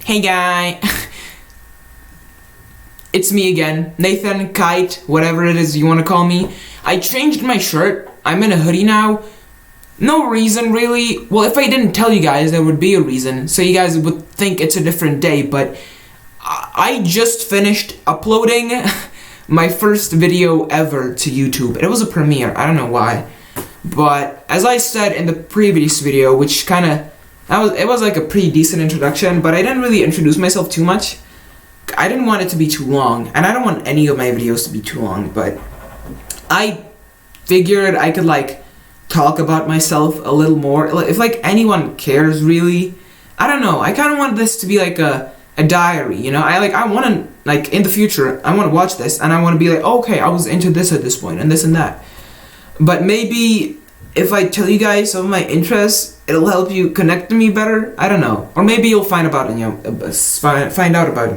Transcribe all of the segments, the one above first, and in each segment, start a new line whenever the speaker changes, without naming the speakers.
Hey guy, it's me again, Nathan, Kite, whatever it is you want to call me. I changed my shirt, I'm in a hoodie now. No reason really, well if I didn't tell you guys there would be a reason, so you guys would think it's a different day, but I just finished uploading my first video ever to YouTube. It was a premiere, I don't know why. But as I said in the previous video, which it was like a pretty decent introduction, but I didn't really introduce myself too much. I didn't want it to be too long, and I don't want any of my videos to be too long, but I figured I could talk about myself a little more. If anyone cares really, I don't know. I kind of want this to be like a diary, you know? I want to, in the future, I want to watch this, and I want to be like, okay, I was into this at this point, and this and that. But maybe if I tell you guys some of my interests, it'll help you connect to me better. I don't know, or maybe you'll find out about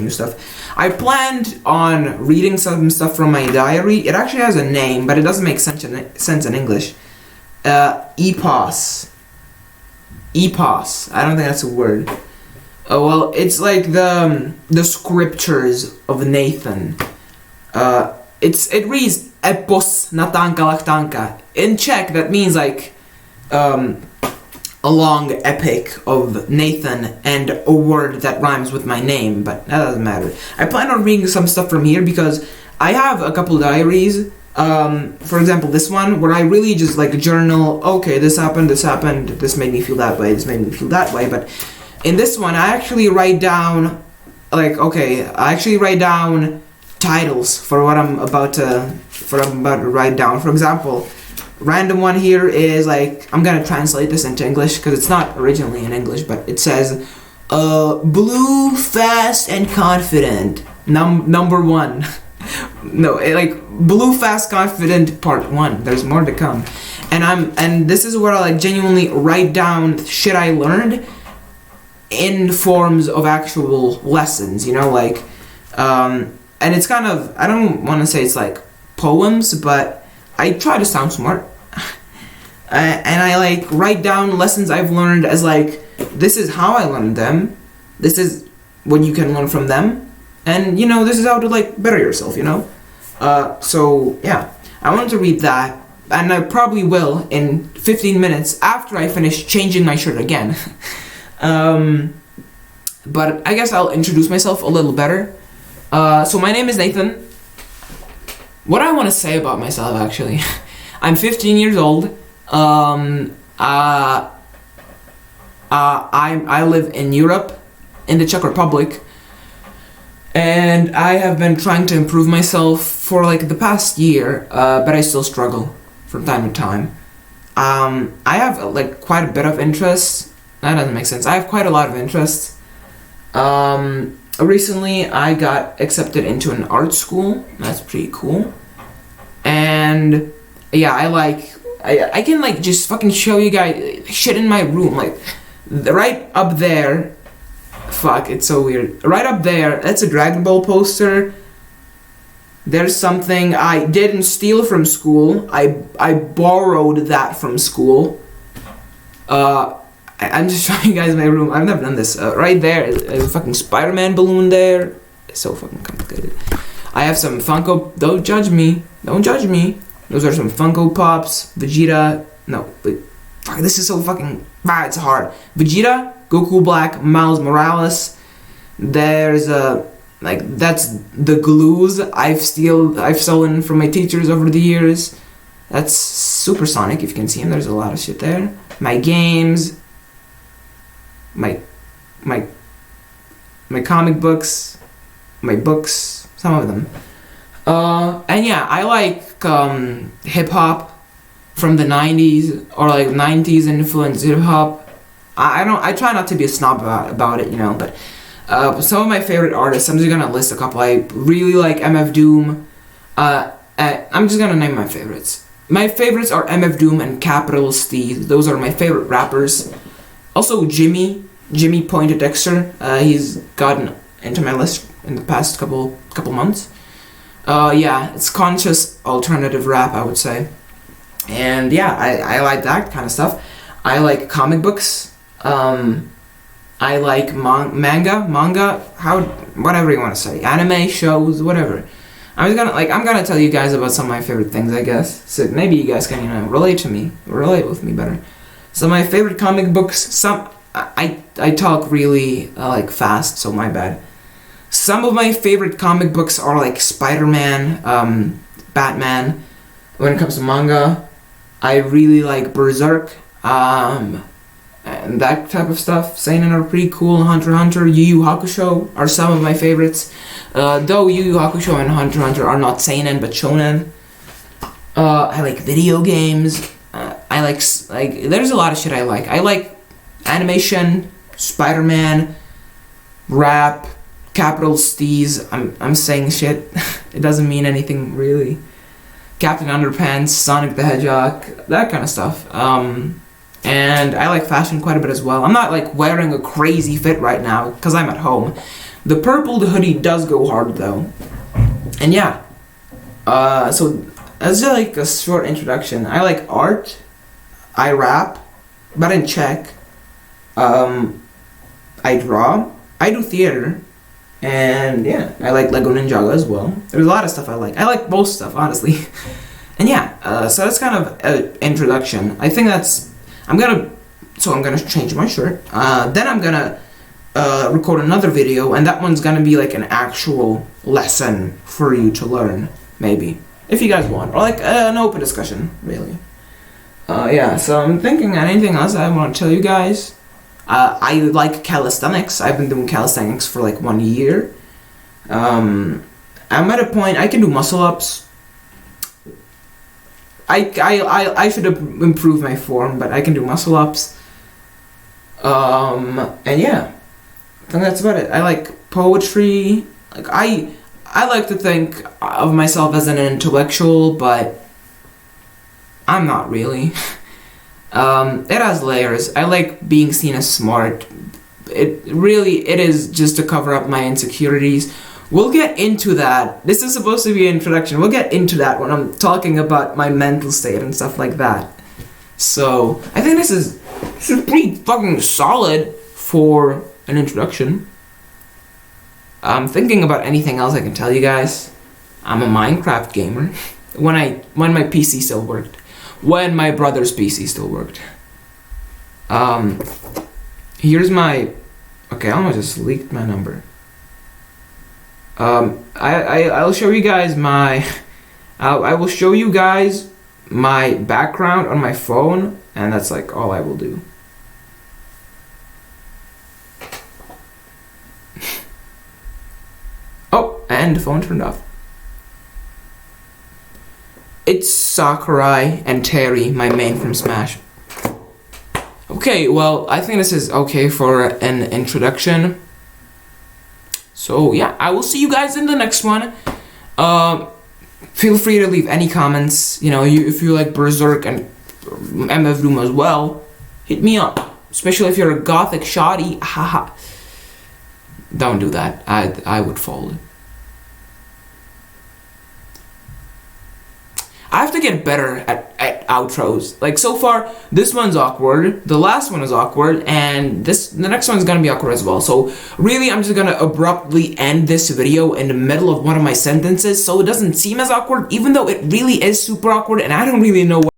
new stuff. I planned on reading some stuff from my diary. It actually has a name, but it doesn't make sense in English. Epos. I don't think that's a word. Oh well, it's like the scriptures of Nathan. It reads Epos Natanka Laktanka. In Czech, that means a long epic of Nathan and a word that rhymes with my name, but that doesn't matter. I plan on reading some stuff from here because I have a couple diaries. For example, this one where I really just journal. Okay, this happened. This made me feel that way. This made me feel that way. But in this one, I actually write down titles for what I'm about to write down. For example, random one here is I'm gonna translate this into English because it's not originally in English, but it says blue, fast, and confident. Number one. No, blue, fast, confident part 1. There's more to come. And this is where I genuinely write down shit I learned in forms of actual lessons, you know, and it's kind of, I don't want to say it's poems, but I try to sound smart. And I write down lessons I've learned as this is how I learned them, this is what you can learn from them, and you know, this is how to better yourself, you know. So yeah, I wanted to read that, and I probably will in 15 minutes after I finish changing my shirt again. But I guess I'll introduce myself a little better. So my name is Nathan. What I want to say about myself, actually, I'm 15 years old. I live in Europe, in the Czech Republic, and I have been trying to improve myself for the past year, but I still struggle from time to time. I have quite a bit of interests. That doesn't make sense. I have quite a lot of interests. Recently I got accepted into an art school. That's pretty cool. And yeah, I can just fucking show you guys shit in my room, right up there. Fuck, it's so weird. Right up there, that's a Dragon Ball poster. There's something I didn't steal from school. I borrowed that from school. I'm just showing you guys my room. I've never done this. Right there, a fucking Spider-Man balloon there. It's so fucking complicated. I have some Funko. Don't judge me. Those are some Funko Pops. Vegeta. No, but fuck, this is so fucking. It's hard. Vegeta, Goku Black, Miles Morales. There's that's the glues I've stolen from my teachers over the years. That's Supersonic. If you can see him, there's a lot of shit there. My games. My comic books, my books, some of them. And yeah, I hip hop from the 90s or 90s influenced hip hop. I try not to be a snob about it, you know, but some of my favorite artists, I'm just gonna list a couple. I really like MF Doom. I'm just gonna name my favorites. My favorites are MF Doom and Capital Steez. Those are my favorite rappers. Also Jimmy Poindexter. He's gotten into my list in the past couple months. Yeah, it's conscious alternative rap, I would say. And yeah, I like that kind of stuff. I like comic books. I like manga, whatever you want to say, anime, shows, whatever. I'm gonna tell you guys about some of my favorite things, I guess. So maybe you guys can, relate with me better. So my favorite comic books, I talk really fast, so my bad. Some of my favorite comic books are like Spider-Man, Batman. When it comes to manga, I really like Berserk, and that type of stuff. Seinen are pretty cool. Hunter x Hunter, Yu Yu Hakusho are some of my favorites. Though Yu Yu Hakusho and Hunter x Hunter are not seinen but shonen. I like video games. I like there's a lot of shit I like. I like animation, Spider-Man, rap, capital Steez. I'm saying shit. It doesn't mean anything really. Captain Underpants, Sonic the Hedgehog, that kind of stuff. And I like fashion quite a bit as well. I'm not like wearing a crazy fit right now because I'm at home. The purple hoodie does go hard though. And yeah. So as like a short introduction, I like art. I rap, but in Czech. I draw. I do theater. And yeah, I like Lego Ninjago as well. There's a lot of stuff I like. I like most stuff, honestly. And yeah, so that's kind of an introduction. I think I'm gonna change my shirt. Then I'm gonna record another video, and that one's gonna be like an actual lesson for you to learn, maybe, if you guys want, or like an open discussion, really. Yeah, so I'm thinking anything else I want to tell you guys. I like calisthenics. I've been doing calisthenics for like 1 year. I'm at a point I can do muscle ups. I should improve my form, but I can do muscle ups. And yeah, I think that's about it. I like poetry. Like I like to think of myself as an intellectual, but I'm not really. It has layers. I like being seen as smart. It is just to cover up my insecurities. We'll get into that. This is supposed to be an introduction. We'll get into that when I'm talking about my mental state and stuff like that. So, I think this is pretty fucking solid for an introduction. I'm thinking about anything else I can tell you guys. I'm a Minecraft gamer. When my PC still worked. When my brother's PC still worked. Here's my... Okay, I almost just leaked my number. I'll show you guys my... I will show you guys my background on my phone, and that's like all I will do. Oh, and the phone turned off. It's Sakurai and Terry, my main from Smash. Okay, well, I think this is okay for an introduction. So, yeah, I will see you guys in the next one. Feel free to leave any comments. If you like Berserk and MF Doom as well, hit me up. Especially if you're a gothic shoddy. Haha. Don't do that. I would fold. I have to get better at outros. Like, so far, this one's awkward, the last one is awkward, and the next one's gonna be awkward as well. So, really, I'm just gonna abruptly end this video in the middle of one of my sentences so it doesn't seem as awkward, even though it really is super awkward, and I don't really know what